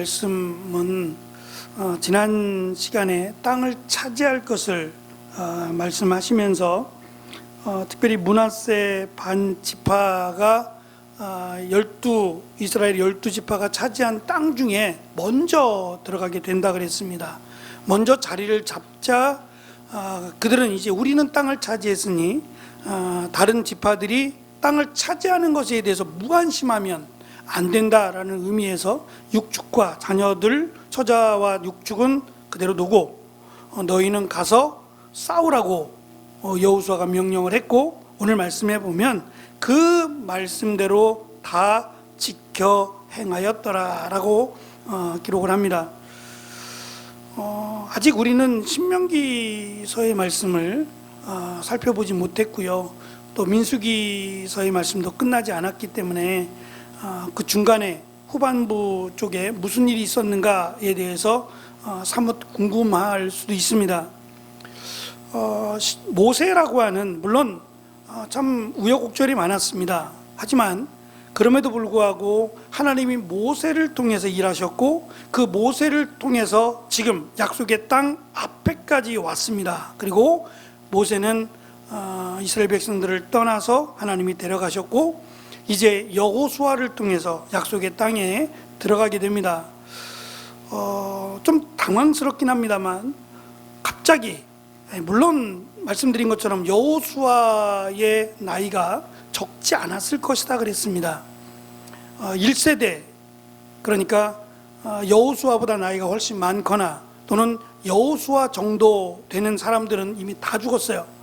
말씀은 지난 시간에 땅을 차지할 것을 말씀하시면서 특별히 므낫세 반 지파가 이스라엘 12지파가 차지한 땅 중에 먼저 들어가게 된다 그랬습니다. 먼저 자리를 잡자 그들은 이제 우리는 땅을 차지했으니 다른 지파들이 땅을 차지하는 것에 대해서 무관심하면 안 된다라는 의미에서 육축과 자녀들, 처자와 육축은 그대로 두고 너희는 가서 싸우라고 여호수아가 명령을 했고, 오늘 말씀해 보면 그 말씀대로 다 지켜 행하였더라라고 기록을 합니다. 아직 우리는 신명기서의 말씀을 살펴보지 못했고요. 또 민수기서의 말씀도 끝나지 않았기 때문에 그 중간에 후반부 쪽에 무슨 일이 있었는가에 대해서 사뭇 궁금할 수도 있습니다. 모세라고 하는, 물론 참 우여곡절이 많았습니다. 하지만 그럼에도 불구하고 하나님이 모세를 통해서 일하셨고, 그 모세를 통해서 지금 약속의 땅 앞에까지 왔습니다. 그리고 모세는 이스라엘 백성들을 떠나서 하나님이 데려가셨고, 이제 여호수아를 통해서 약속의 땅에 들어가게 됩니다. 좀 당황스럽긴 합니다만 갑자기, 물론 말씀드린 것처럼 여호수아의 나이가 적지 않았을 것이다 그랬습니다. 1세대, 그러니까 여호수아보다 나이가 훨씬 많거나 또는 여호수아 정도 되는 사람들은 이미 다 죽었어요.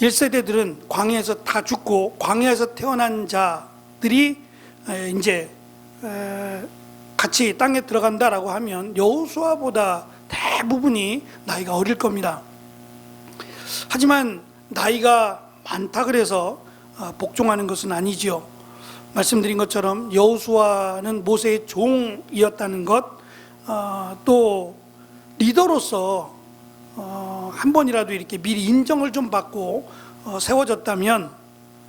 1세대들은 광야에서 다 죽고, 광야에서 태어난 자들이 이제 같이 땅에 들어간다라고 하면 여호수아보다 대부분이 나이가 어릴 겁니다. 하지만 나이가 많다 그래서 복종하는 것은 아니지요. 말씀드린 것처럼 여호수아는 모세의 종이었다는 것, 또 리더로서 한 번이라도 이렇게 미리 인정을 좀 받고 세워졌다면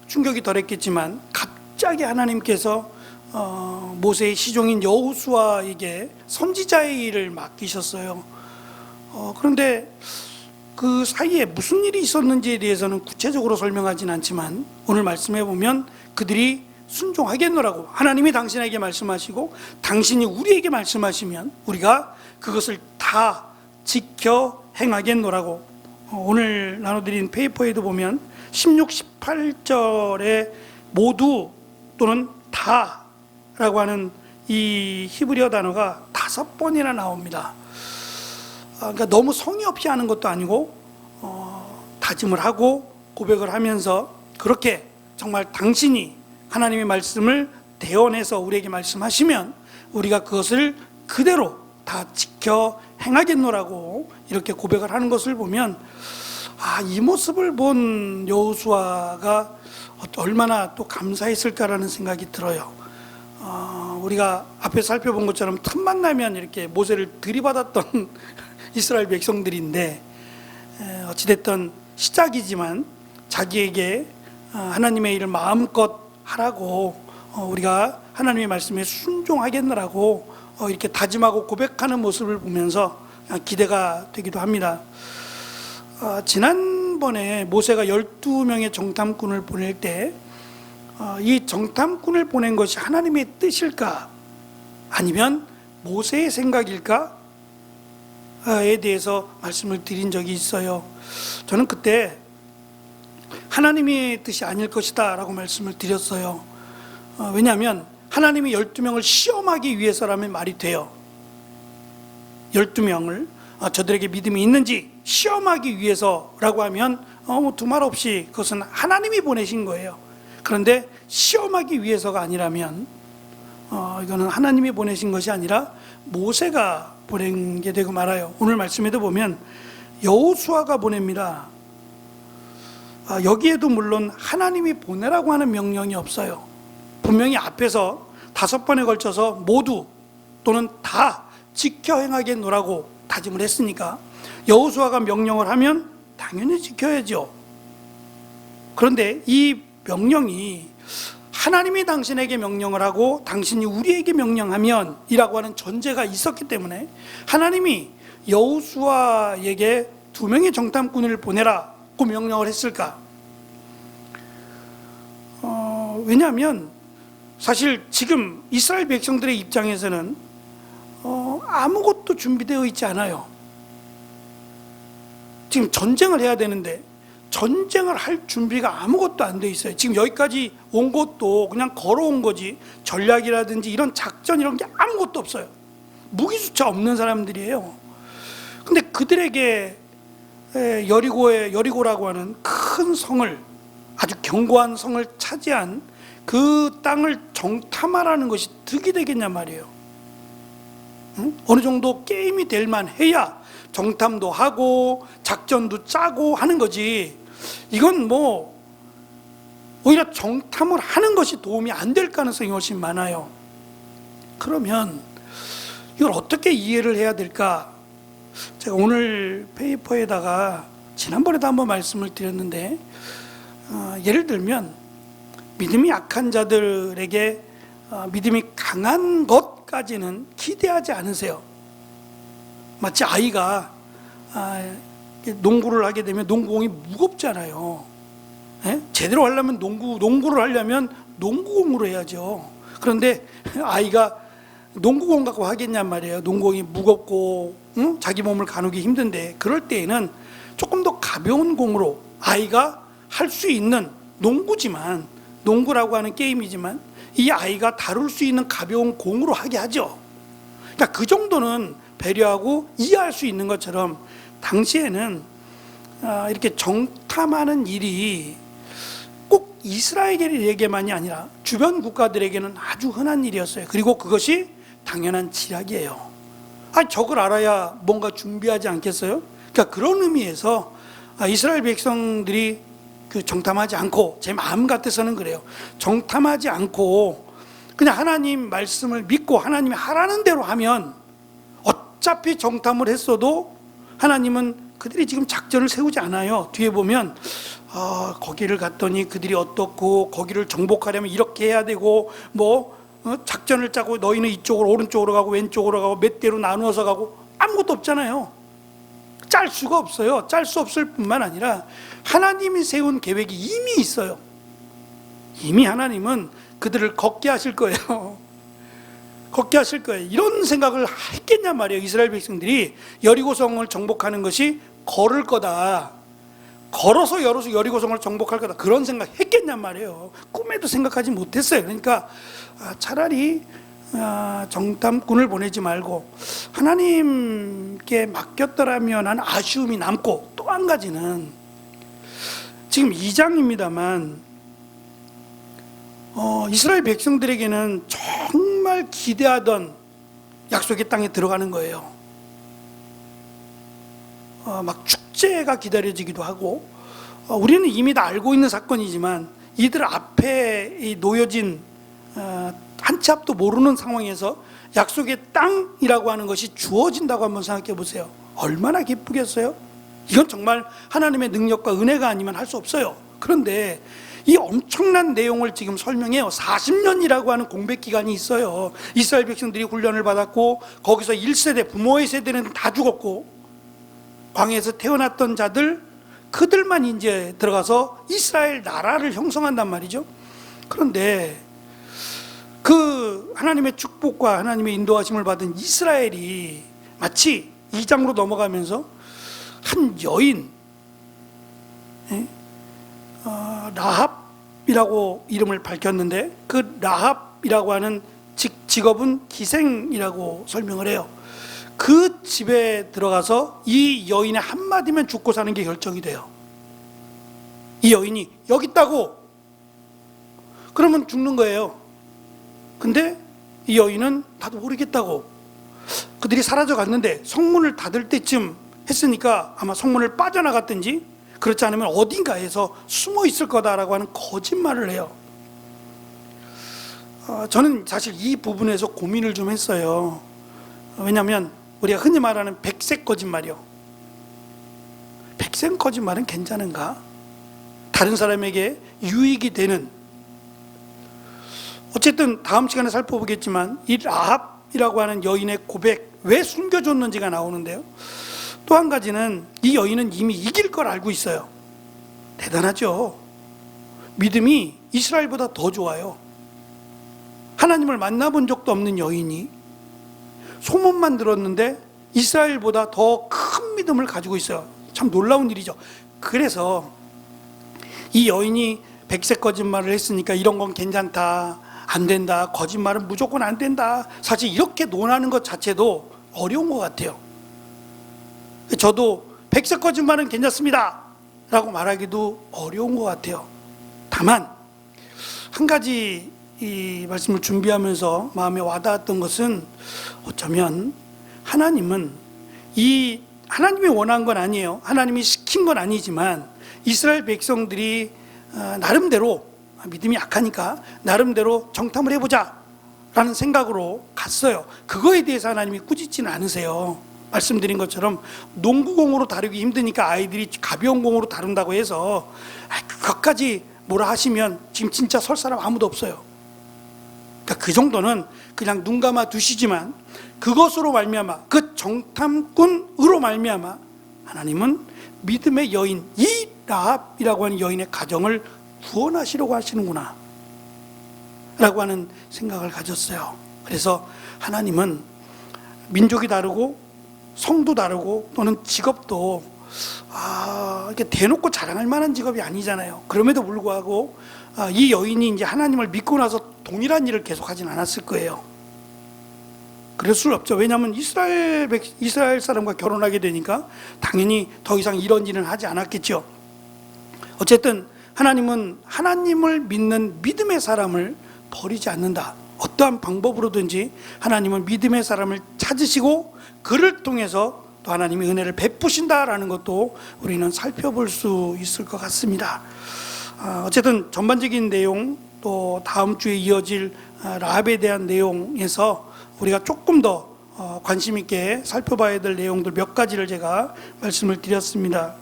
충격이 덜했겠지만, 갑자기 하나님께서 모세의 시종인 여호수아에게 선지자의 일을 맡기셨어요. 그런데 그 사이에 무슨 일이 있었는지에 대해서는 구체적으로 설명하진 않지만, 오늘 말씀해 보면 그들이 순종하겠노라고, 하나님이 당신에게 말씀하시고 당신이 우리에게 말씀하시면 우리가 그것을 다 지켜 행하겠노라고, 오늘 나눠드린 페이퍼에도 보면 16, 18절에 모두 또는 다라고 하는 이 히브리어 단어가 5번이나 나옵니다. 그러니까 너무 성의 없이 하는 것도 아니고 다짐을 하고 고백을 하면서, 그렇게 정말 당신이 하나님의 말씀을 대언해서 우리에게 말씀하시면 우리가 그것을 그대로 다 지켜 행하겠노라고 이렇게 고백을 하는 것을 보면, 이 모습을 본 여호수아가 얼마나 또 감사했을까라는 생각이 들어요. 우리가 앞에 살펴본 것처럼 틈만 나면 이렇게 모세를 들이받았던 이스라엘 백성들인데, 어찌됐든 시작이지만 자기에게 하나님의 일을 마음껏 하라고, 우리가 하나님의 말씀에 순종하겠노라고 이렇게 다짐하고 고백하는 모습을 보면서 기대가 되기도 합니다. 지난번에 모세가 12명의 정탐꾼을 보낼 때, 이 정탐꾼을 보낸 것이 하나님의 뜻일까 아니면 모세의 생각일까에 대해서 말씀을 드린 적이 있어요. 저는 그때 하나님의 뜻이 아닐 것이다 라고 말씀을 드렸어요. 왜냐하면 하나님이 12명을 시험하기 위해서라면 말이 돼요. 12명을 저들에게 믿음이 있는지 시험하기 위해서라고 하면 두말 없이 그것은 하나님이 보내신 거예요. 그런데 시험하기 위해서가 아니라면 이거는 하나님이 보내신 것이 아니라 모세가 보낸 게 되고 말아요. 오늘 말씀에도 보면 여호수아가 보냅니다. 여기에도 물론 하나님이 보내라고 하는 명령이 없어요. 분명히 앞에서 5번에 걸쳐서 모두 또는 다 지켜 행하겠노라고 다짐을 했으니까 여호수아가 명령을 하면 당연히 지켜야죠. 그런데 이 명령이 하나님이 당신에게 명령을 하고 당신이 우리에게 명령하면 이라고 하는 전제가 있었기 때문에 하나님이 여호수아에게 2명의 정탐꾼을 보내라고 명령을 했을까? 왜냐하면 사실 지금 이스라엘 백성들의 입장에서는 아무것도 준비되어 있지 않아요. 지금 전쟁을 해야 되는데 전쟁을 할 준비가 아무것도 안 돼 있어요. 지금 여기까지 온 것도 그냥 걸어온 거지 전략이라든지 이런 작전 이런 게 아무것도 없어요. 무기수차 없는 사람들이에요. 근데 그들에게 여리고라고 하는 큰 성을, 아주 견고한 성을 차지한 그 땅을 정탐하라는 것이 득이 되겠냐 말이에요. 응? 어느 정도 게임이 될 만해야 정탐도 하고 작전도 짜고 하는 거지. 이건 뭐 오히려 정탐을 하는 것이 도움이 안 될 가능성이 훨씬 많아요. 그러면 이걸 어떻게 이해를 해야 될까? 제가 오늘 페이퍼에다가 지난번에도 한번 말씀을 드렸는데, 예를 들면 믿음이 약한 자들에게 믿음이 강한 것까지는 기대하지 않으세요. 마치 아이가 농구를 하게 되면 농구공이 무겁잖아요. 제대로 하려면 농구를 하려면 농구공으로 해야죠. 그런데 아이가 농구공 갖고 하겠냔 말이에요. 농구공이 무겁고 자기 몸을 가누기 힘든데, 그럴 때에는 조금 더 가벼운 공으로 아이가 할 수 있는, 농구지만, 농구라고 하는 게임이지만 이 아이가 다룰 수 있는 가벼운 공으로 하게 하죠. 그러니까 그 정도는 배려하고 이해할 수 있는 것처럼 당시에는 이렇게 정탐하는 일이 꼭 이스라엘에게만이 아니라 주변 국가들에게는 아주 흔한 일이었어요. 그리고 그것이 당연한 지략이에요. 저걸 알아야 뭔가 준비하지 않겠어요? 그러니까 그런 의미에서 이스라엘 백성들이 정탐하지 않고, 제 마음 같아서는 그래요. 정탐하지 않고 그냥 하나님 말씀을 믿고 하나님이 하라는 대로 하면, 어차피 정탐을 했어도 하나님은 그들이 지금 작전을 세우지 않아요. 뒤에 보면 거기를 갔더니 그들이 어떻고, 거기를 정복하려면 이렇게 해야 되고, 작전을 짜고 너희는 이쪽으로, 오른쪽으로 가고 왼쪽으로 가고 몇 대로 나누어서 가고, 아무것도 없잖아요. 짤 수가 없어요. 짤 수 없을 뿐만 아니라 하나님이 세운 계획이 이미 있어요. 이미 하나님은 그들을 걷게 하실 거예요. 걷게 하실 거예요. 이런 생각을 했겠냐 말이에요. 이스라엘 백성들이 여리고성을 정복하는 것이 걸을 거다, 걸어서 여리고성을 정복할 거다, 그런 생각 했겠냐 말이에요. 꿈에도 생각하지 못했어요. 그러니까 차라리 정탐꾼을 보내지 말고 하나님께 맡겼더라면 하는 아쉬움이 남고, 또 한 가지는 지금 2장입니다만 이스라엘 백성들에게는 정말 기대하던 약속의 땅에 들어가는 거예요. 막 축제가 기다려지기도 하고, 우리는 이미 다 알고 있는 사건이지만 이들 앞에 놓여진 한 치 앞도 모르는 상황에서 약속의 땅이라고 하는 것이 주어진다고 한번 생각해 보세요. 얼마나 기쁘겠어요? 이건 정말 하나님의 능력과 은혜가 아니면 할 수 없어요. 그런데 이 엄청난 내용을 지금 설명해요. 40년이라고 하는 공백 기간이 있어요. 이스라엘 백성들이 훈련을 받았고, 거기서 1세대, 부모의 세대는 다 죽었고, 광야에서 태어났던 자들, 그들만 이제 들어가서 이스라엘 나라를 형성한단 말이죠. 그런데 그 하나님의 축복과 하나님의 인도하심을 받은 이스라엘이 마치 2장으로 넘어가면서 한 여인, 라합이라고 이름을 밝혔는데, 그 라합이라고 하는 직업은 기생이라고 설명을 해요. 그 집에 들어가서 이 여인의 한마디면 죽고 사는 게 결정이 돼요. 이 여인이 여기 있다고 그러면 죽는 거예요. 근데 이 여인은 나도 모르겠다고, 그들이 사라져 갔는데 성문을 닫을 때쯤 했으니까 아마 성문을 빠져나갔든지, 그렇지 않으면 어딘가에서 숨어 있을 거다라고 하는 거짓말을 해요. 저는 사실 이 부분에서 고민을 좀 했어요. 왜냐하면 우리가 흔히 말하는 백색 거짓말이요, 백색 거짓말은 괜찮은가? 다른 사람에게 유익이 되는, 어쨌든 다음 시간에 살펴보겠지만 이 라합이라고 하는 여인의 고백, 왜 숨겨줬는지가 나오는데요. 또 한 가지는 이 여인은 이미 이길 걸 알고 있어요. 대단하죠. 믿음이 이스라엘보다 더 좋아요. 하나님을 만나본 적도 없는 여인이 소문만 들었는데 이스라엘보다 더 큰 믿음을 가지고 있어요. 참 놀라운 일이죠. 그래서 이 여인이 백색 거짓말을 했으니까 이런 건 괜찮다, 안 된다, 거짓말은 무조건 안 된다, 사실 이렇게 논하는 것 자체도 어려운 것 같아요. 저도 백색 거짓말은 괜찮습니다 라고 말하기도 어려운 것 같아요. 다만 한 가지 이 말씀을 준비하면서 마음에 와닿았던 것은, 어쩌면 하나님이 원한 건 아니에요. 하나님이 시킨 건 아니지만 이스라엘 백성들이 나름대로, 믿음이 약하니까 나름대로 정탐을 해보자 라는 생각으로 갔어요. 그거에 대해서 하나님이 꾸짖지는 않으세요. 말씀드린 것처럼 농구공으로 다루기 힘드니까 아이들이 가벼운 공으로 다룬다고 해서 그것까지 뭐라 하시면 지금 진짜 설 사람 아무도 없어요. 그러니까 그 정도는 그냥 눈 감아 두시지만, 그것으로 말미암아, 그 정탐꾼으로 말미암아 하나님은 믿음의 여인, 이 라합이라고 하는 여인의 가정을 구원하시려고 하시는구나 라고 하는 생각을 가졌어요. 그래서 하나님은 민족이 다르고 성도 다르고 또는 직업도 이렇게 대놓고 자랑할 만한 직업이 아니잖아요. 그럼에도 불구하고 이 여인이 이제 하나님을 믿고 나서 동일한 일을 계속하진 않았을 거예요. 그럴 수 없죠. 왜냐하면 이스라엘 사람과 결혼하게 되니까 당연히 더 이상 이런 일은 하지 않았겠죠. 어쨌든 하나님은 하나님을 믿는 믿음의 사람을 버리지 않는다. 어떠한 방법으로든지 하나님은 믿음의 사람을 찾으시고 그를 통해서 또 하나님이 은혜를 베푸신다라는 것도 우리는 살펴볼 수 있을 것 같습니다. 어쨌든 전반적인 내용, 또 다음 주에 이어질 라합에 대한 내용에서 우리가 조금 더 관심 있게 살펴봐야 될 내용들 몇 가지를 제가 말씀을 드렸습니다.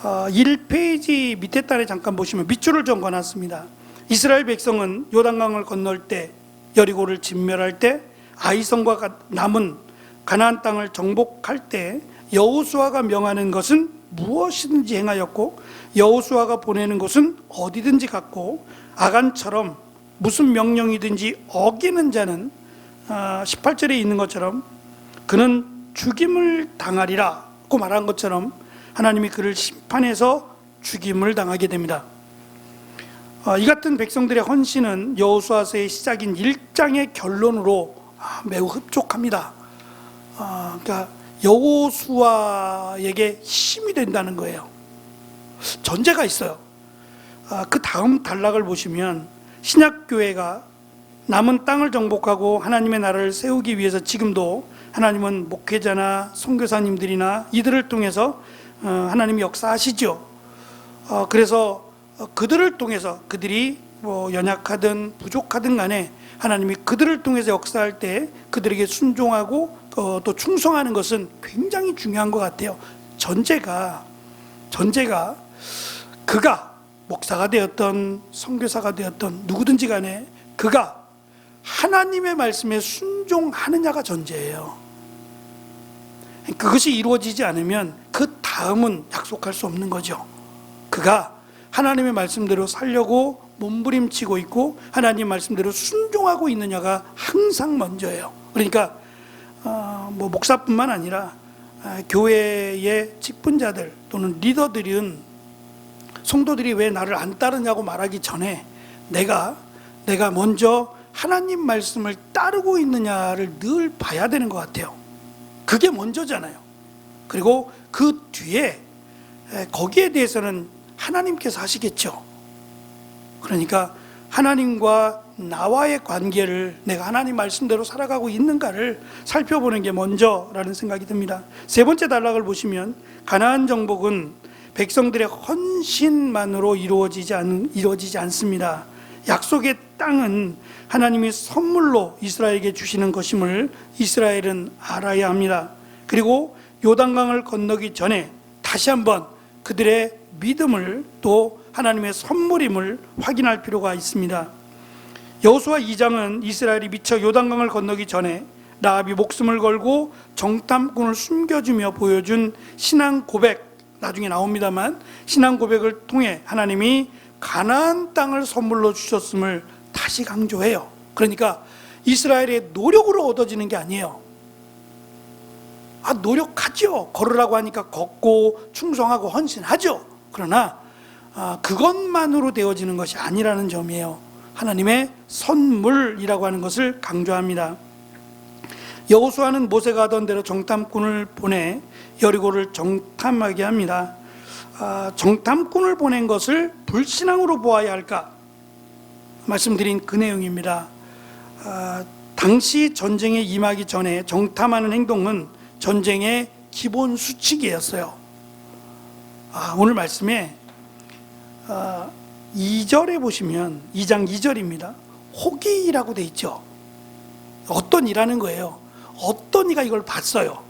1페이지 밑에 단에 잠깐 보시면 밑줄을 좀 그어놨습니다. 이스라엘 백성은 요단강을 건널 때, 여리고를 진멸할 때, 아이성과 남은 가나안 땅을 정복할 때 여호수아가 명하는 것은 무엇이든지 행하였고, 여호수아가 보내는 것은 어디든지 갔고, 아간처럼 무슨 명령이든지 어기는 자는 18절에 있는 것처럼 그는 죽임을 당하리라고 말한 것처럼 하나님이 그를 심판해서 죽임을 당하게 됩니다. 이 같은 백성들의 헌신은 여호수아서의 시작인 1장의 결론으로 매우 흡족합니다. 그러니까 여호수아에게 힘이 된다는 거예요. 전제가 있어요. 그 다음 단락을 보시면 신약교회가 남은 땅을 정복하고 하나님의 나라를 세우기 위해서 지금도 하나님은 목회자나 선교사님들이나 이들을 통해서 하나님이 역사하시죠. 그래서 그들을 통해서, 그들이 연약하든 부족하든 간에 하나님이 그들을 통해서 역사할 때 그들에게 순종하고 또 충성하는 것은 굉장히 중요한 것 같아요. 전제가 그가 목사가 되었던 선교사가 되었던 누구든지 간에 그가 하나님의 말씀에 순종하느냐가 전제예요. 그것이 이루어지지 않으면 그 다음은 약속할 수 없는 거죠. 그가 하나님의 말씀대로 살려고 몸부림치고 있고 하나님 말씀대로 순종하고 있느냐가 항상 먼저예요. 그러니까 목사뿐만 아니라 교회의 직분자들 또는 리더들은 성도들이 왜 나를 안 따르냐고 말하기 전에 내가 먼저 하나님 말씀을 따르고 있느냐를 늘 봐야 되는 것 같아요. 그게 먼저잖아요. 그리고 그 뒤에 거기에 대해서는 하나님께서 하시겠죠. 그러니까 하나님과 나와의 관계를 내가 하나님 말씀대로 살아가고 있는가를 살펴보는 게 먼저라는 생각이 듭니다. 세 번째 단락을 보시면 가나안 정복은 백성들의 헌신만으로 이루어지지 않습니다. 약속의 땅은 하나님이 선물로 이스라엘에게 주시는 것임을 이스라엘은 알아야 합니다. 그리고 요단강을 건너기 전에 다시 한번 그들의 믿음을 또 하나님의 선물임을 확인할 필요가 있습니다. 여호수아 2장은 이스라엘이 미처 요단강을 건너기 전에 라합이 목숨을 걸고 정탐꾼을 숨겨주며 보여준 신앙 고백, 나중에 나옵니다만 신앙 고백을 통해 하나님이 가나안 땅을 선물로 주셨음을 다시 강조해요. 그러니까 이스라엘의 노력으로 얻어지는 게 아니에요. 노력하죠. 걸으라고 하니까 걷고 충성하고 헌신하죠. 그러나 그것만으로 되어지는 것이 아니라는 점이에요. 하나님의 선물이라고 하는 것을 강조합니다. 여호수아는 모세가 하던 대로 정탐꾼을 보내 여리고를 정탐하게 합니다. 정탐꾼을 보낸 것을 불신앙으로 보아야 할까? 말씀드린 그 내용입니다. 당시 전쟁에 임하기 전에 정탐하는 행동은 전쟁의 기본 수칙이었어요. 오늘 말씀에 2절에 보시면 2장 2절입니다. 호기라고 돼 있죠. 어떤 이라는 거예요. 어떤 이가 이걸 봤어요.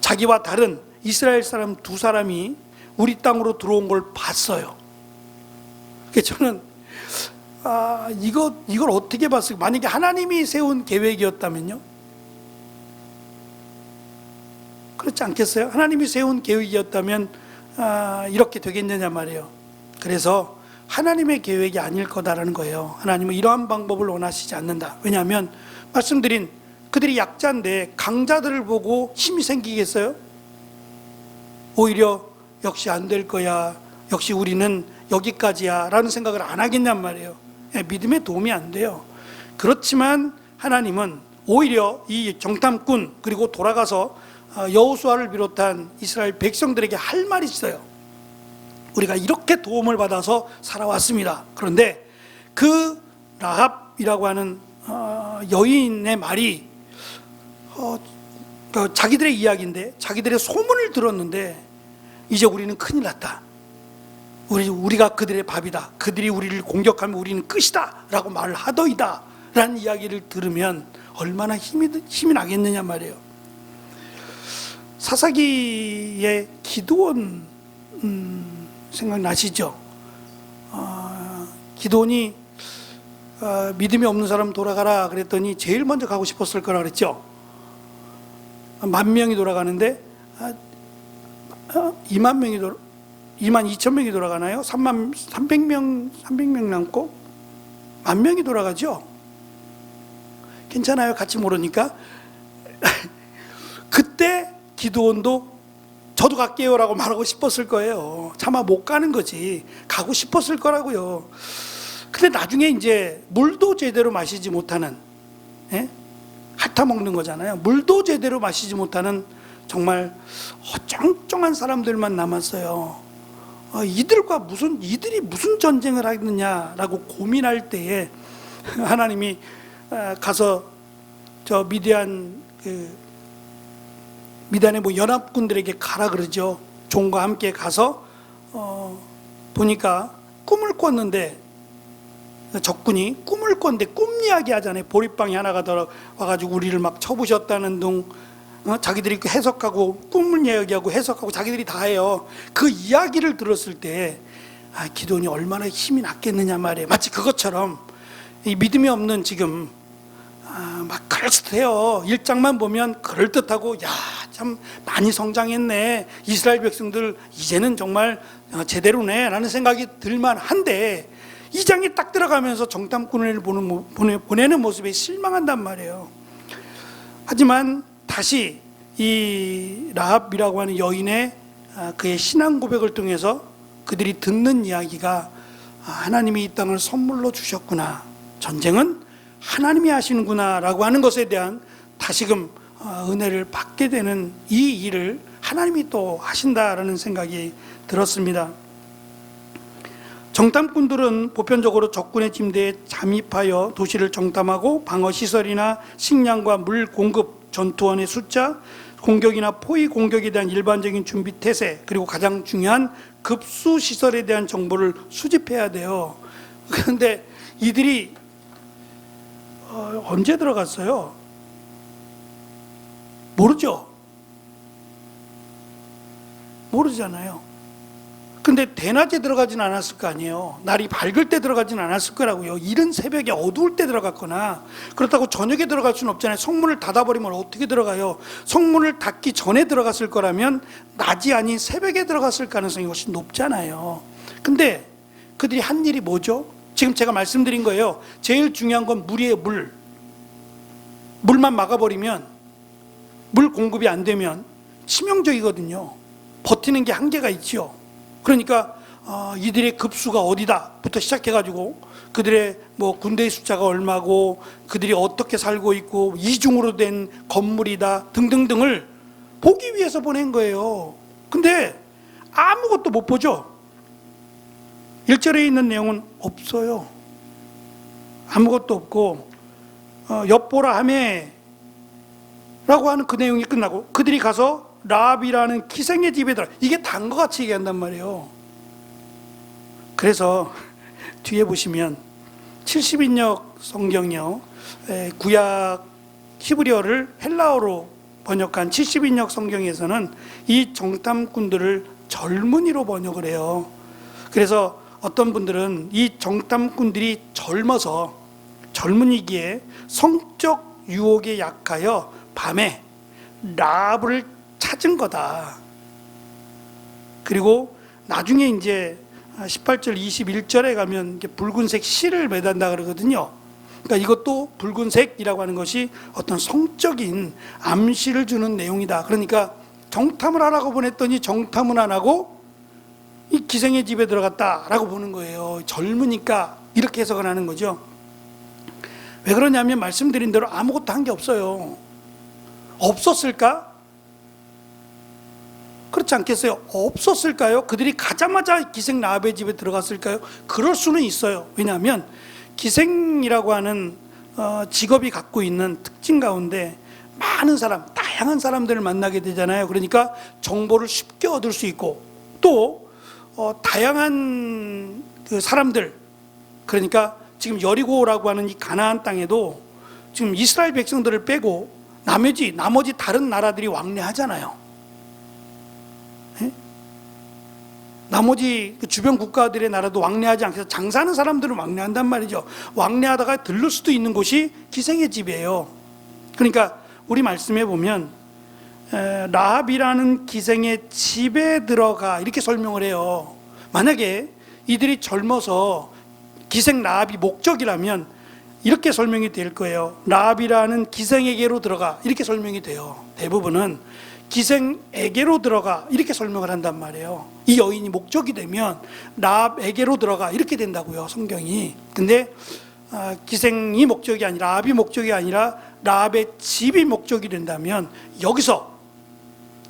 자기와 다른 이스라엘 사람 두 사람이 우리 땅으로 들어온 걸 봤어요. 그래서 저는 이걸 어떻게 봤을까? 만약에 하나님이 세운 계획이었다면요? 그렇지 않겠어요? 하나님이 세운 계획이었다면 이렇게 되겠느냐 말이에요. 그래서 하나님의 계획이 아닐 거다라는 거예요. 하나님은 이러한 방법을 원하시지 않는다. 왜냐하면 말씀드린 그들이 약자인데 강자들을 보고 힘이 생기겠어요? 오히려 역시 안 될 거야, 역시 우리는 여기까지야 라는 생각을 안 하겠냔 말이에요. 믿음에 도움이 안 돼요. 그렇지만 하나님은 오히려 이 정탐꾼 그리고 돌아가서 여호수아를 비롯한 이스라엘 백성들에게 할 말이 있어요. 우리가 이렇게 도움을 받아서 살아왔습니다. 그런데 그 라합이라고 하는 여인의 말이 자기들의 이야기인데, 자기들의 소문을 들었는데 이제 우리는 큰일 났다. 우리가 그들의 밥이다. 그들이 우리를 공격하면 우리는 끝이다 라고 말을 하더이다 라는 이야기를 들으면 얼마나 힘이 나겠느냐 말이에요. 사사기의 기드온 생각나시죠? 기드온이 믿음이 없는 사람 돌아가라 그랬더니 제일 먼저 가고 싶었을 거라 그랬죠. 10,000명이 돌아가는데 2만 2천 명이 돌아가나요? 300명 남고 10,000명이 돌아가죠. 괜찮아요. 같이 모르니까. 그때 기드온도 저도 갈게요 라고 말하고 싶었을 거예요. 차마 못 가는 거지. 가고 싶었을 거라고요. 근데 나중에 이제 물도 제대로 마시지 못하는, 핥아먹는 거잖아요. 물도 제대로 마시지 못하는 정말 쩡쩡한 사람들만 남았어요. 이들이 무슨 전쟁을 하겠느냐라고 고민할 때에 하나님이 가서 저 미디안의 연합군들에게 가라 그러죠. 종과 함께 가서 보니까 꿈을 꿨는데, 적군이 꿈을 꿨는데 꿈 이야기 하잖아요. 보리빵이 하나가 더 와가지고 우리를 막 쳐부셨다는 둥, 자기들이 해석하고 꿈을 이야기하고 해석하고 자기들이 다 해요. 그 이야기를 들었을 때 기드온이 얼마나 힘이 났겠느냐 말이에요. 마치 그것처럼 이 믿음이 없는 지금 막 그럴듯해요. 1장만 보면 그럴듯하고, 야, 참 많이 성장했네, 이스라엘 백성들 이제는 정말 제대로네 라는 생각이 들만한데 2장에 딱 들어가면서 정탐꾼을 보내는 모습에 실망한단 말이에요. 하지만 다시 이 라합이라고 하는 여인의 그의 신앙 고백을 통해서 그들이 듣는 이야기가 하나님이 이 땅을 선물로 주셨구나, 전쟁은 하나님이 하시는구나 라고 하는 것에 대한 다시금 은혜를 받게 되는 이 일을 하나님이 또 하신다라는 생각이 들었습니다. 정탐꾼들은 보편적으로 적군의 침대에 잠입하여 도시를 정탐하고 방어시설이나 식량과 물 공급, 전투원의 숫자, 공격이나 포위 공격에 대한 일반적인 준비 태세, 그리고 가장 중요한 급수 시설에 대한 정보를 수집해야 돼요. 그런데 이들이 언제 들어갔어요? 모르죠. 모르잖아요. 근데 대낮에 들어가진 않았을 거 아니에요. 날이 밝을 때 들어가진 않았을 거라고요. 이른 새벽에 어두울 때 들어갔거나, 그렇다고 저녁에 들어갈 수는 없잖아요. 성문을 닫아버리면 어떻게 들어가요? 성문을 닫기 전에 들어갔을 거라면 낮이 아닌 새벽에 들어갔을 가능성이 훨씬 높잖아요. 근데 그들이 한 일이 뭐죠? 지금 제가 말씀드린 거예요. 제일 중요한 건 물이에요. 물만 막아버리면, 물 공급이 안 되면 치명적이거든요. 버티는 게 한계가 있죠. 그러니까 이들의 급수가 어디다부터 시작해가지고 그들의 뭐 군대의 숫자가 얼마고 그들이 어떻게 살고 있고 이중으로 된 건물이다 등등등을 보기 위해서 보낸 거예요. 근데 아무것도 못 보죠. 1절에 있는 내용은 없어요. 아무것도 없고 엿보라 하매 라고 하는 그 내용이 끝나고 그들이 가서 라합이라는 기생의 집에 들어, 이게 단 것 같이 얘기한단 말이에요. 그래서 뒤에 보시면 70인역 성경이요, 구약 히브리어를 헬라어로 번역한 70인역 성경에서는 이 정탐꾼들을 젊은이로 번역을 해요. 그래서 어떤 분들은 이 정탐꾼들이 젊어서, 젊은이기에 성적 유혹에 약하여 밤에 라합을 찾은 거다. 그리고 나중에 이제 18절 21절에 가면 붉은색 실을 매단다 그러거든요. 그러니까 이것도 붉은색이라고 하는 것이 어떤 성적인 암시를 주는 내용이다. 그러니까 정탐을 하라고 보냈더니 정탐은 안 하고 이 기생의 집에 들어갔다라고 보는 거예요. 젊으니까 이렇게 해석을 하는 거죠. 왜 그러냐면 말씀드린 대로 아무것도 한 게 없어요. 없었을까? 그렇지 않겠어요? 없었을까요? 그들이 가자마자 기생 라합의 집에 들어갔을까요? 그럴 수는 있어요. 왜냐하면 기생이라고 하는 직업이 갖고 있는 특징 가운데 많은 사람, 다양한 사람들을 만나게 되잖아요. 그러니까 정보를 쉽게 얻을 수 있고 또 다양한 그 사람들, 그러니까 지금 여리고라고 하는 이 가나안 땅에도 지금 이스라엘 백성들을 빼고 나머지 다른 나라들이 왕래하잖아요. 나머지 그 주변 국가들의 나라도 왕래하지 않겠어. 장사하는 사람들은 왕래한단 말이죠. 왕래하다가 들를 수도 있는 곳이 기생의 집이에요. 그러니까 우리 말씀에 보면 라합이라는 기생의 집에 들어가 이렇게 설명을 해요. 만약에 이들이 젊어서 기생 라합이 목적이라면 이렇게 설명이 될 거예요. 라합이라는 기생에게로 들어가 이렇게 설명이 돼요. 대부분은 기생에게로 들어가 이렇게 설명을 한단 말이에요. 이 여인이 목적이 되면 라합에게로 들어가 이렇게 된다고요, 성경이. 근데 기생이 목적이 아니라, 라합이 목적이 아니라 라합의 집이 목적이 된다면 여기서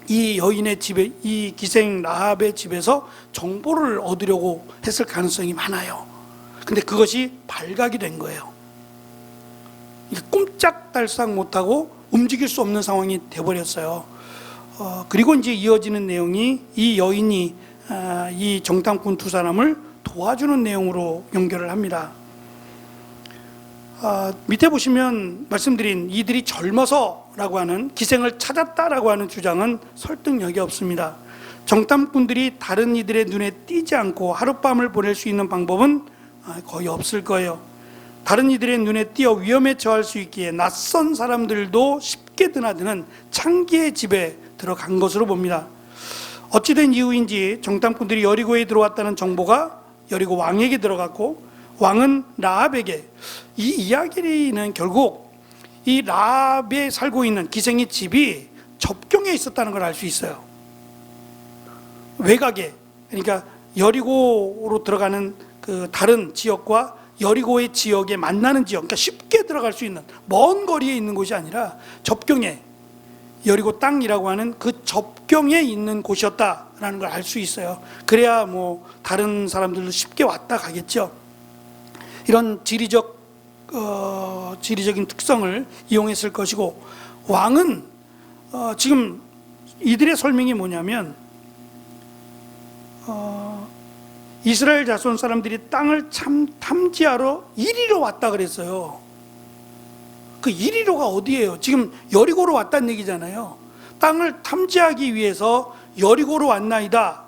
이 여인의 집에, 이 기생 라합의 집에서 정보를 얻으려고 했을 가능성이 많아요. 근데 그것이 발각이 된 거예요. 꼼짝달싹 못하고 움직일 수 없는 상황이 되어버렸어요. 그리고 이제 이어지는 내용이 이 여인이 이 정탐꾼 두 사람을 도와주는 내용으로 연결을 합니다. 밑에 보시면 말씀드린 이들이 젊어서라고 하는, 기생을 찾았다라고 하는 주장은 설득력이 없습니다. 정탐꾼들이 다른 이들의 눈에 띄지 않고 하룻밤을 보낼 수 있는 방법은 거의 없을 거예요. 다른 이들의 눈에 띄어 위험에 처할 수 있기에 낯선 사람들도 쉽게 드나드는 창기의 집에 들어간 것으로 봅니다. 어찌된 이유인지 정탐꾼들이 여리고에 들어왔다는 정보가 여리고 왕에게 들어갔고 왕은 라합에게, 이 이야기는 결국 이 라합에 살고 있는 기생의 집이 접경에 있었다는 걸 알 수 있어요. 외곽에, 그러니까 여리고로 들어가는 그 다른 지역과 여리고의 지역에 만나는 지역, 그러니까 쉽게 들어갈 수 있는 먼 거리에 있는 곳이 아니라 접경에, 여리고 땅이라고 하는 그 접경에 있는 곳이었다라는 걸 알 수 있어요. 그래야 뭐 다른 사람들도 쉽게 왔다 가겠죠. 이런 지리적인 특성을 이용했을 것이고, 왕은 지금 이들의 설명이 뭐냐면 이스라엘 자손 사람들이 땅을 탐지하러 이리로 왔다 그랬어요. 그 이리로가 어디예요? 지금 여리고로 왔다는 얘기잖아요. 땅을 탐지하기 위해서 여리고로 왔나이다.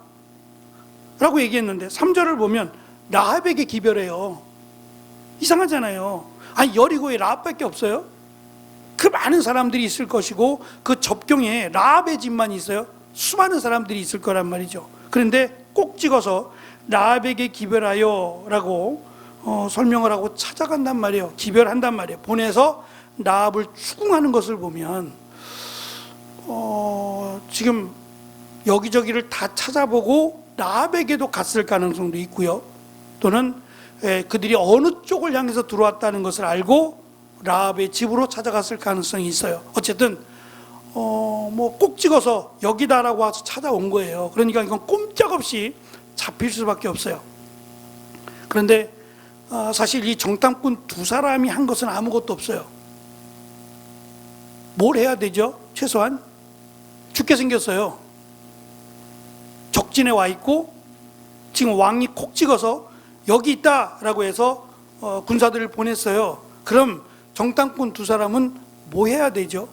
라고 얘기했는데 3절을 보면 라합에게 기별해요. 이상하잖아요. 아니 여리고에 라합밖에 없어요? 그 많은 사람들이 있을 것이고 그 접경에 라합의 집만 있어요? 수많은 사람들이 있을 거란 말이죠. 그런데 꼭 찍어서 라합에게 기별하여 라고 설명을 하고 찾아간단 말이에요. 기별한단 말이에요. 보내서 라합을 추궁하는 것을 보면 지금 여기저기를 다 찾아보고 라합에게도 갔을 가능성도 있고요. 또는 그들이 어느 쪽을 향해서 들어왔다는 것을 알고 라합의 집으로 찾아갔을 가능성이 있어요. 어쨌든 뭐 꼭 찍어서 여기다라고 와서 찾아온 거예요. 그러니까 이건 꼼짝없이 잡힐 수밖에 없어요. 그런데 사실 이 정탐꾼 두 사람이 한 것은 아무것도 없어요. 뭘 해야 되죠? 최소한 죽게 생겼어요. 적진에 와 있고 지금 왕이 콕 찍어서 여기 있다라고 해서 군사들을 보냈어요. 그럼 정탐꾼 두 사람은 뭐 해야 되죠?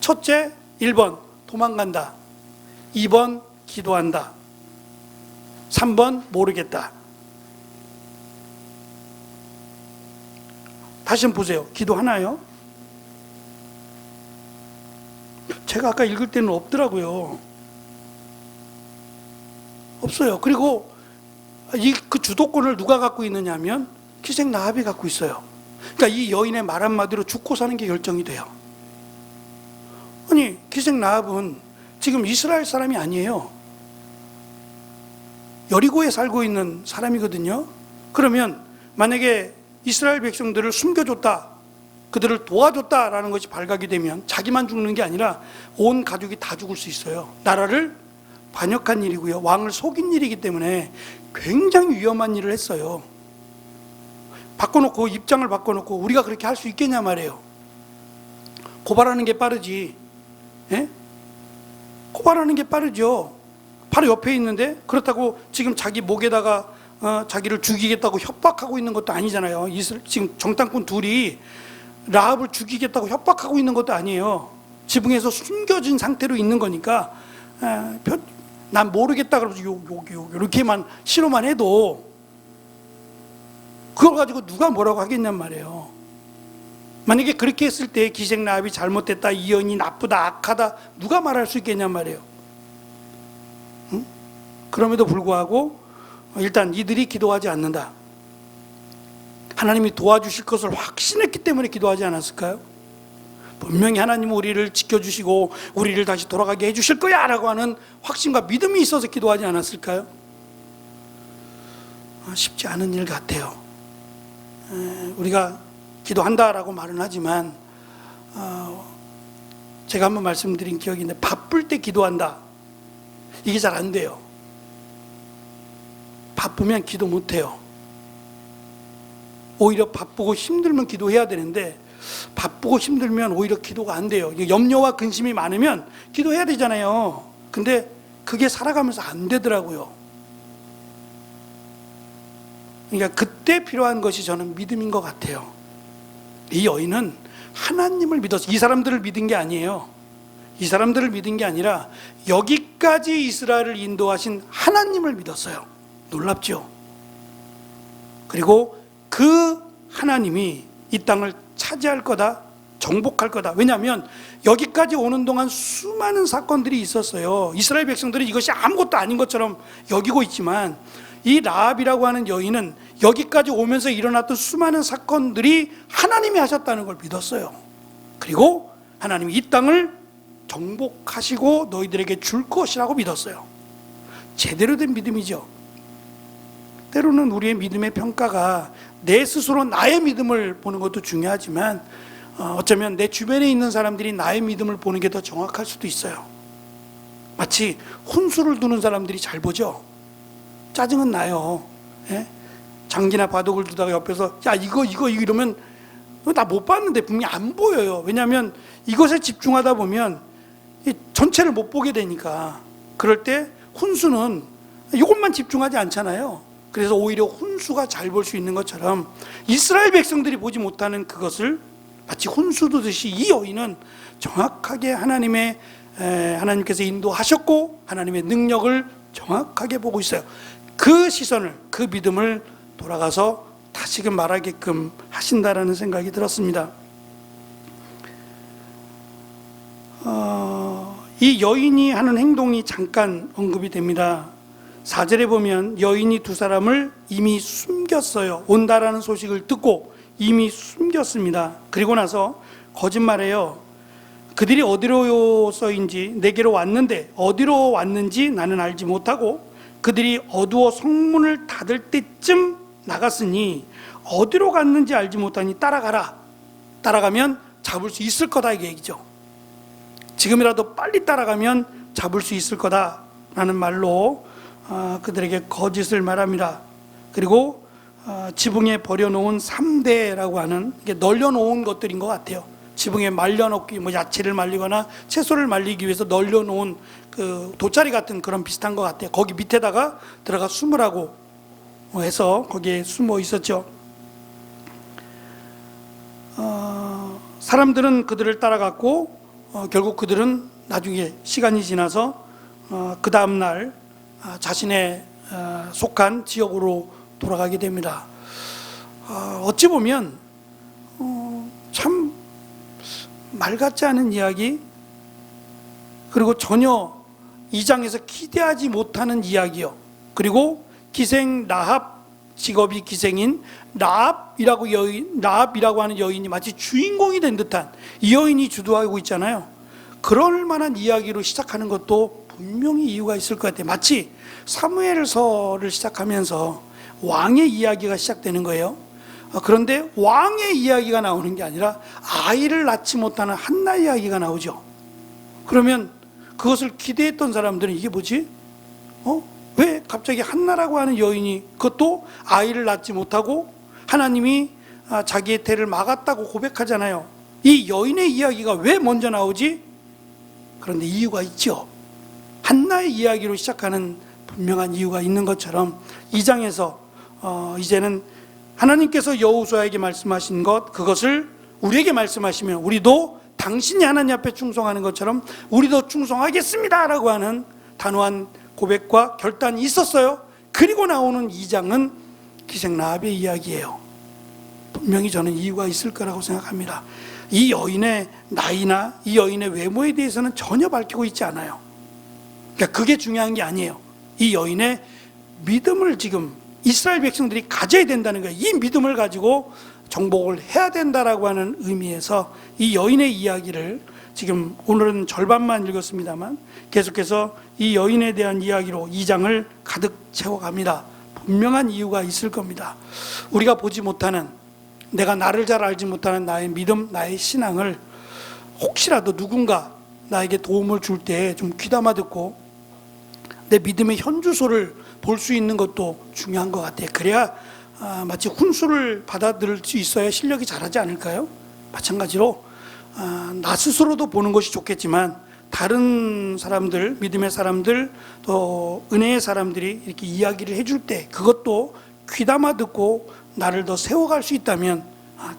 첫째, 1번 도망간다. 2번 기도한다. 3번 모르겠다. 다시 한번 보세요. 기도하나요? 제가 아까 읽을 때는 없더라고요. 없어요. 그리고 그 주도권을 누가 갖고 있느냐 하면 기생 라합이 갖고 있어요. 그러니까 이 여인의 말 한마디로 죽고 사는 게 결정이 돼요. 아니 기생 라합은 지금 이스라엘 사람이 아니에요. 여리고에 살고 있는 사람이거든요. 그러면 만약에 이스라엘 백성들을 숨겨줬다, 그들을 도와줬다라는 것이 발각이 되면 자기만 죽는 게 아니라 온 가족이 다 죽을 수 있어요. 나라를 반역한 일이고요. 왕을 속인 일이기 때문에 굉장히 위험한 일을 했어요. 바꿔놓고 입장을 바꿔놓고 우리가 그렇게 할 수 있겠냐 말이에요. 고발하는 게 빠르지. 예? 고발하는 게 빠르죠. 바로 옆에 있는데 그렇다고 지금 자기 목에다가 자기를 죽이겠다고 협박하고 있는 것도 아니잖아요. 지금 정탐꾼 둘이 라합을 죽이겠다고 협박하고 있는 것도 아니에요. 지붕에서 숨겨진 상태로 있는 거니까 난 모르겠다 그러면서 이렇게만 신호만 해도 그걸 가지고 누가 뭐라고 하겠냔 말이에요. 만약에 그렇게 했을 때 기생 라합이 잘못됐다, 이 여인이 나쁘다, 악하다, 누가 말할 수 있겠냔 말이에요. 응? 그럼에도 불구하고 일단 이들이 기도하지 않는다. 하나님이 도와주실 것을 확신했기 때문에 기도하지 않았을까요? 분명히 하나님은 우리를 지켜주시고 우리를 다시 돌아가게 해주실 거야 라고 하는 확신과 믿음이 있어서 기도하지 않았을까요? 쉽지 않은 일 같아요. 우리가 기도한다라고 말은 하지만 제가 한번 말씀드린 기억이 있는데 바쁠 때 기도한다, 이게 잘 안 돼요. 바쁘면 기도 못해요. 오히려 바쁘고 힘들면 기도해야 되는데 바쁘고 힘들면 오히려 기도가 안 돼요. 염려와 근심이 많으면 기도해야 되잖아요. 근데 그게 살아가면서 안 되더라고요. 그러니까 그때 필요한 것이 저는 믿음인 것 같아요. 이 여인은 하나님을 믿었어요. 이 사람들을 믿은 게 아니에요. 이 사람들을 믿은 게 아니라 여기까지 이스라엘을 인도하신 하나님을 믿었어요. 놀랍죠? 그리고 그 하나님이 이 땅을 차지할 거다, 정복할 거다. 왜냐하면 여기까지 오는 동안 수많은 사건들이 있었어요. 이스라엘 백성들은 이것이 아무것도 아닌 것처럼 여기고 있지만 이 라합이라고 하는 여인은 여기까지 오면서 일어났던 수많은 사건들이 하나님이 하셨다는 걸 믿었어요. 그리고 하나님이 이 땅을 정복하시고 너희들에게 줄 것이라고 믿었어요. 제대로 된 믿음이죠. 때로는 우리의 믿음의 평가가 내 스스로 나의 믿음을 보는 것도 중요하지만 어쩌면 내 주변에 있는 사람들이 나의 믿음을 보는 게 더 정확할 수도 있어요. 마치 혼수를 두는 사람들이 잘 보죠. 짜증은 나요. 예? 장기나 바둑을 두다가 옆에서 야 이거 이러면 나 못 봤는데 분명히 안 보여요. 왜냐하면 이것에 집중하다 보면 전체를 못 보게 되니까. 그럴 때 혼수는 이것만 집중하지 않잖아요. 그래서 오히려 혼수가 잘 볼 수 있는 것처럼 이스라엘 백성들이 보지 못하는 그것을 마치 혼수 두듯이 이 여인은 정확하게 하나님께서 인도하셨고 하나님의 능력을 정확하게 보고 있어요. 그 시선을, 그 믿음을 돌아가서 다시금 말하게끔 하신다라는 생각이 들었습니다. 이 여인이 하는 행동이 잠깐 언급이 됩니다. 4절에 보면 여인이 두 사람을 이미 숨겼어요. 온다라는 소식을 듣고 이미 숨겼습니다. 그리고 나서 거짓말해요. 그들이 어디로서인지 내게로 왔는데 어디로 왔는지 나는 알지 못하고 그들이 어두워 성문을 닫을 때쯤 나갔으니 어디로 갔는지 알지 못하니 따라가라. 따라가면 잡을 수 있을 거다, 이 얘기죠. 지금이라도 빨리 따라가면 잡을 수 있을 거다라는 말로 그들에게 거짓을 말합니다. 그리고 지붕에 버려놓은 3대라고 하는, 이게 널려놓은 것들인 것 같아요. 지붕에 말려놓기, 뭐 야채를 말리거나 채소를 말리기 위해서 널려놓은 그 돗자리 같은 그런 비슷한 것 같아요. 거기 밑에다가 들어가 숨으라고 해서 거기에 숨어 있었죠. 사람들은 그들을 따라갔고 결국 그들은 나중에 시간이 지나서 그 다음날 자신의 속한 지역으로 돌아가게 됩니다. 어찌 보면 참 말 같지 않은 이야기, 그리고 전혀 이 장에서 기대하지 못하는 이야기요. 그리고 기생 라합, 직업이 기생인 라합이라고 하는 여인이 마치 주인공이 된 듯한, 이 여인이 주도하고 있잖아요. 그럴 만한 이야기로 시작하는 것도 분명히 이유가 있을 것 같아요. 마치 사무엘서를 시작하면서 왕의 이야기가 시작되는 거예요. 그런데 왕의 이야기가 나오는 게 아니라 아이를 낳지 못하는 한나 이야기가 나오죠. 그러면 그것을 기대했던 사람들은 이게 뭐지? 왜 갑자기 한나라고 하는 여인이, 그것도 아이를 낳지 못하고 하나님이 자기의 태를 막았다고 고백하잖아요. 이 여인의 이야기가 왜 먼저 나오지? 그런데 이유가 있죠. 한나의 이야기로 시작하는 분명한 이유가 있는 것처럼 이 장에서 이제는 하나님께서 여호수아에게 말씀하신 것, 그것을 우리에게 말씀하시면 우리도 당신이 하나님 앞에 충성하는 것처럼 우리도 충성하겠습니다 라고 하는 단호한 고백과 결단이 있었어요. 그리고 나오는 2장은 기생 라합의 이야기예요. 분명히 저는 이유가 있을 거라고 생각합니다. 이 여인의 나이나 이 여인의 외모에 대해서는 전혀 밝히고 있지 않아요. 그러니까 그게 중요한 게 아니에요. 이 여인의 믿음을 지금 이스라엘 백성들이 가져야 된다는 거예요. 이 믿음을 가지고 정복을 해야 된다라고 하는 의미에서 이 여인의 이야기를 지금 오늘은 절반만 읽었습니다만 계속해서 이 여인에 대한 이야기로 2장을 가득 채워갑니다. 분명한 이유가 있을 겁니다. 우리가 보지 못하는, 내가 나를 잘 알지 못하는 나의 믿음, 나의 신앙을 혹시라도 누군가 나에게 도움을 줄 때 좀 귀담아 듣고 내 믿음의 현주소를 볼 수 있는 것도 중요한 것 같아요. 그래야 마치 훈수를 받아들일 수 있어야 실력이 자라지 않을까요? 마찬가지로 나 스스로도 보는 것이 좋겠지만 다른 사람들, 믿음의 사람들, 또 은혜의 사람들이 이렇게 이야기를 해줄 때 그것도 귀담아 듣고 나를 더 세워갈 수 있다면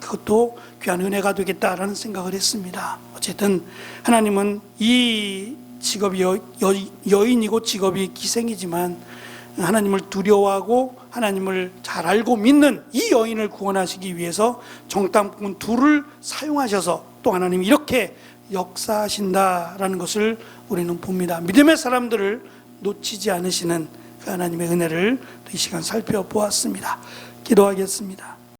그것도 귀한 은혜가 되겠다라는 생각을 했습니다. 어쨌든 하나님은 이 직업이 여인이고 직업이 기생이지만 하나님을 두려워하고 하나님을 잘 알고 믿는 이 여인을 구원하시기 위해서 정탐꾼 둘을 사용하셔서 또 하나님이 이렇게 역사하신다라는 것을 우리는 봅니다. 믿음의 사람들을 놓치지 않으시는 그 하나님의 은혜를 이 시간 살펴보았습니다. 기도하겠습니다.